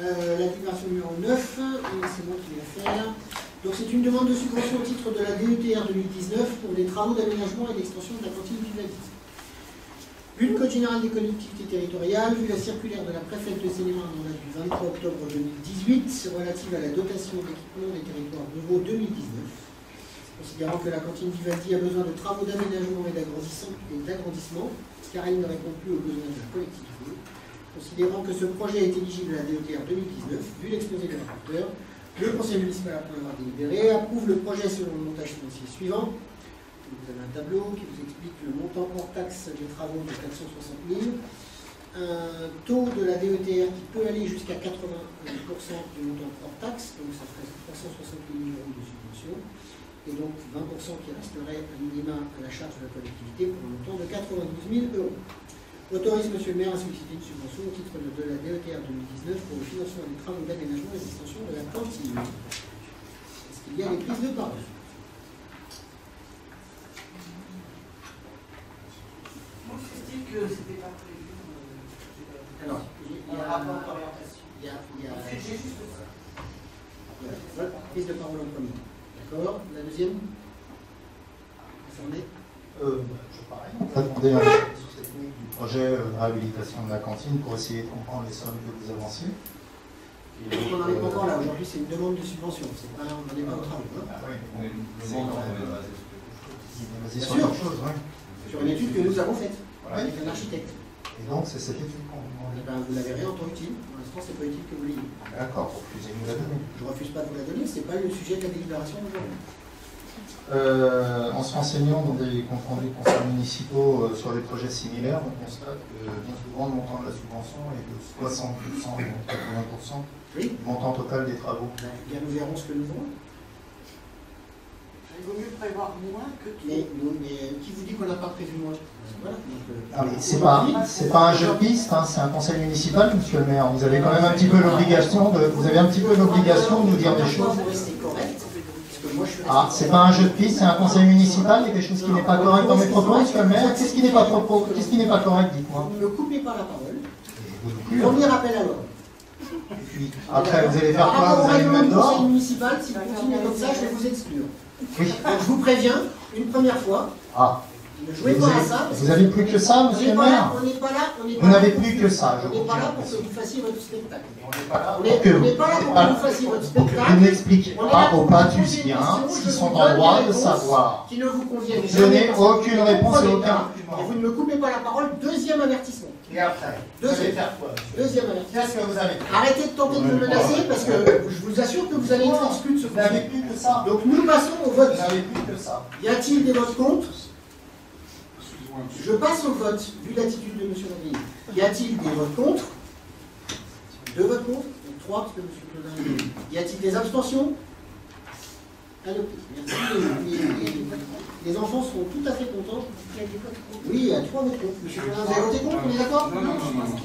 La déclaration numéro 9, c'est moi qui vais la faire. Donc c'est une demande de subvention au titre de la DETR 2019 pour des travaux d'aménagement et d'extension de la cantine Vivaldi. Vu le Code général des collectivités territoriales, vu la circulaire de la préfète de Seine-et-Marne en date du 23 octobre 2018 relative à la dotation d'équipement des territoires ruraux 2019, considérant que la cantine Vivaldi a besoin de travaux d'aménagement et d'agrandissement, car elle ne répond plus aux besoins de la collectivité, considérant que ce projet est éligible à la DETR 2019, vu l'exposé du rapporteur, le conseil municipal après avoir délibéré approuve le projet selon le montage financier suivant. Vous avez un tableau qui vous explique le montant hors taxe des travaux de 460 000, un taux de la DETR qui peut aller jusqu'à 80% du montant hors taxe, donc ça ferait 360 000 € de subvention, et donc 20% qui resterait à minima à la charge de la collectivité pour un montant de 92 000 €. Autorise Monsieur le maire à solliciter une subvention au titre de la DETR 2019 pour le financement des travaux d'aménagement et d'extension de la cantine. Est-ce qu'il y a des prises de parole? Moi, je dis que c'était pas prévu. Alors, il y a un rapport d'orientation. Il y a juste ça. Voilà, prise de parole en premier. D'accord. La deuxième? Informé. Pareil. On va demander un avis technique du projet de réhabilitation de la cantine pour essayer de comprendre les sommes que vous avancez. On n'en est pas encore là. Aujourd'hui, c'est une demande de subvention. On n'en est pas au travail. Hein. Ah oui, Bien sur sûr. autre chose, oui. Sur une étude que nous avons faite Voilà. avec un architecte. Et donc, c'est cette étude qu'on vous Eh demande. ben, vous l'avez rien en tant qu'utile. Pour l'instant, c'est pas utile que vous l'ayez. D'accord, refusez-nous la donner. Je ne refuse pas de vous la donner. C'est pas le sujet de la délibération d'aujourd'hui. En se renseignant dans des comptes rendus de conseils municipaux sur des projets similaires, on constate que bien souvent le montant de la subvention est de 60% ou 80% Oui. du montant total des travaux. Bien, nous verrons ce que nous verrons. Il vaut mieux prévoir moins que tout. Mais qui vous dit qu'on n'a pas prévu moins? Voilà. Donc, Ah, mais c'est pas un jeu de piste, hein, c'est un conseil municipal, monsieur le maire. Vous avez quand même un petit peu l'obligation de nous dire des choses. Vous restez correct. Parce que moi, je suis Ah, c'est pas un jeu de piste, c'est un conseil municipal, il y a quelque chose qui n'est pas correct dans mes propos, monsieur le maire. Qu'est-ce qui n'est pas correct, dites-moi. Vous ne me coupez pas la parole. Vous non plus, hein. Premier appel à l'ordre. Et puis, après, vous allez faire Par quoi? rapport au Vous allez me règlement mettre du conseil dehors? municipal, si vous continuez comme ça, je vais vous exclure. Oui. Donc, je vous préviens, une première fois, Ah, ne jouez pas à ça. parce vous que avez plus que ça, on monsieur n'est le pas là, maire? on n'est pas là, on n'est pas Vous là n'avez pour- plus que ça, je On n'est pas là confirme. pour que vous fassiez votre spectacle. On n'est pas là On n'est pas là pour que vous fassiez votre spectacle. Vous n'expliquez On est pas là pour aux vous poser des Patusiens questions, s'ils je sont vous en donne droit des de réponses savoir. qui ne vous conviennent Je jamais, n'ai parce que aucune vous ne réponse et comprenez aucun pas, argument. et vous ne me coupez pas la parole. Deuxième avertissement. Et après, vous allez faire quoi? Deuxième avertissement. Qu'est-ce que vous avez fait? Arrêtez de tenter de me menacer parce que je vous assure que vous allez être exclu de ce Vous n'avez conseil. plus que ça. Donc nous passons au vote. Vous n'avez plus que ça. Y a-t-il des votes contre? Je passe au vote, vu l'attitude de M. Landry. Y a-t-il des votes contre? Deux votes contre? Donc trois, parce que M. Claudin. Y a-t-il des abstentions? Adopté. Merci. Les enfants seront tout à fait contents. Oui, il y a trois votes contre. M. Claudin, vous avez voté contre, on est d'accord? Non,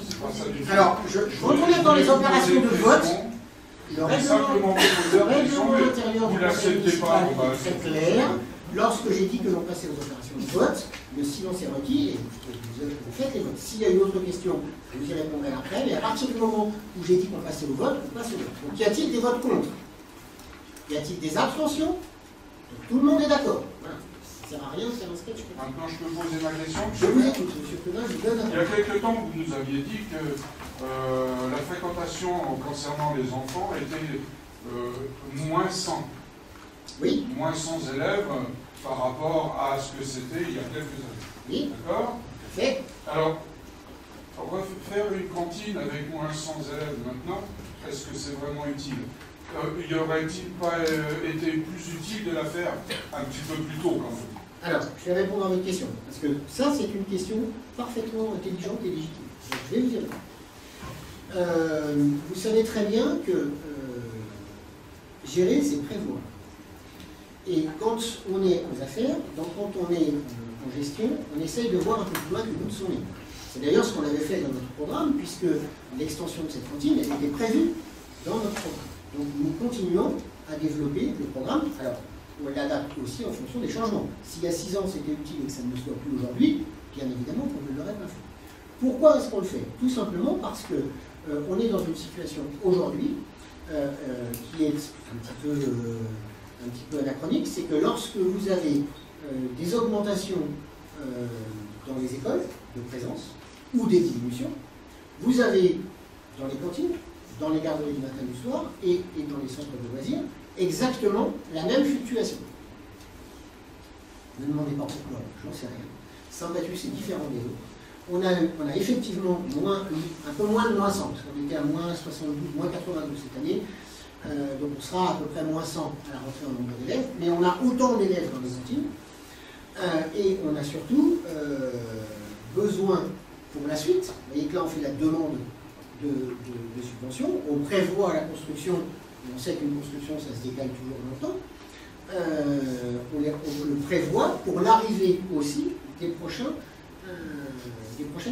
c'est pas ça du tout. Alors, je retourne dans les opérations de vote. Le Simplement règlement intérieur vous du conseil l'acceptez municipal pas, on va est très clair. Lorsque j'ai dit que l'on passait aux opérations de vote, le silence est requis et vous faites les votes. S'il y a une autre question, je vous y répondrai après, mais à partir du moment où j'ai dit qu'on passait au vote, on passe au vote. Donc y a-t-il des votes contre? Y a-t-il des abstentions? Donc, tout le monde est d'accord. Voilà. Ça ne sert à rien de faire un sketch. Maintenant, je peux poser ma question. Je vous écoute, M. Claudin, je vous donne Il y a quelques temps, vous nous aviez dit que la fréquentation concernant les enfants était moins 100. Oui, Moins 100 élèves par rapport à ce que c'était il y a quelques années. oui, D'accord? fait. Alors, refaire une cantine avec moins 100 élèves maintenant, est-ce que c'est vraiment utile? Y aurait-il pas été plus utile de la faire un petit peu plus tôt quand même? Alors, je vais répondre à votre question, parce que ça, c'est une question parfaitement intelligente et légitime. Donc, je vais vous y répondre. Vous savez très bien que gérer, c'est prévoir. Et quand on est aux affaires, donc quand on est en gestion, on essaye de voir un peu plus loin que le bout de son nez. C'est d'ailleurs ce qu'on avait fait dans notre programme, puisque l'extension de cette cantine, elle était prévue dans notre programme. Donc nous continuons à développer le programme. Alors, on l'adapte aussi en fonction des changements. S'il y a 6 ans, c'était utile et que ça ne le soit plus aujourd'hui, bien évidemment qu'on ne l'aurait pas fait. Pourquoi est-ce qu'on le fait? Tout simplement parce que on est dans une situation aujourd'hui qui est un petit peu anachronique, c'est que lorsque vous avez des augmentations dans les écoles de présence ou des diminutions, vous avez dans les cantines, dans les garderies du matin et du soir et dans les centres de loisirs exactement la même fluctuation. Ne me demandez pas pourquoi, j'en sais rien. Saint-Baptiste est différent des autres. On a effectivement un peu moins de moins 100, parce qu'on était à moins 72, moins 92 cette année, donc on sera à peu près moins 100 à la rentrée en nombre d'élèves, mais on a autant d'élèves dans les cantines, et on a surtout besoin pour la suite. Vous voyez que là on fait la demande de subventions, on prévoit la construction, on sait qu'une construction ça se décale toujours longtemps, on le prévoit pour l'arrivée aussi des prochaines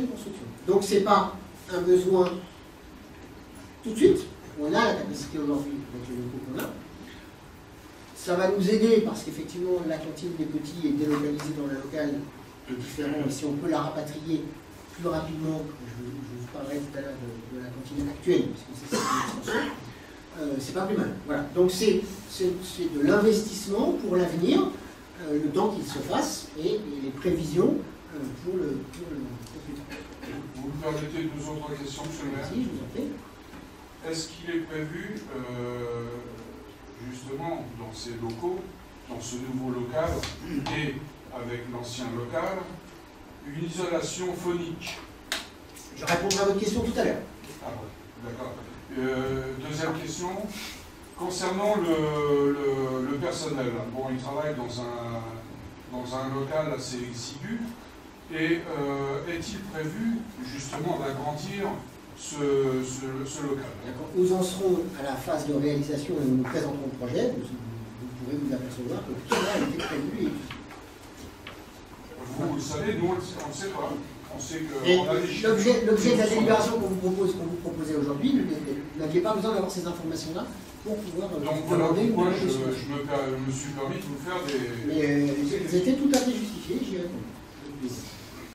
constructions. Donc ce n'est pas un besoin tout de suite, on a la capacité aujourd'hui avec les locaux qu'on a. Ça va nous aider parce qu'effectivement la cantine des petits est délocalisée dans le local est différent, et si on peut la rapatrier plus rapidement, je vous parlerai tout à l'heure de la cantine actuelle, parce que c'est une extension, c'est pas plus mal. Voilà. Donc c'est de l'investissement pour l'avenir, le temps qu'il se fasse, et les prévisions pour le plus tard. Vous me permettez deux autres questions, monsieur le maire? Merci, je vous en prie. Est-ce qu'il est prévu, justement, dans ces locaux, dans ce nouveau local, et avec l'ancien local, une isolation phonique? Je répondrai à votre question tout à l'heure. Ah ouais, d'accord. Deuxième question, concernant le personnel. Bon, il travaille dans un local assez exigu, et est-il prévu justement d'agrandir ce local? Nous en serons à la phase de réalisation et nous présenterons le projet. Vous pourrez vous apercevoir que tout cela a été prévu. Vous le savez, nous on ne sait pas. On sait que l'objet de la délibération qu'on vous proposez aujourd'hui, vous n'aviez pas besoin d'avoir ces informations-là pour pouvoir donc voilà pourquoi je me suis permis de vous faire des... Mais elles étaient tout à fait justifiées, j'y réponds.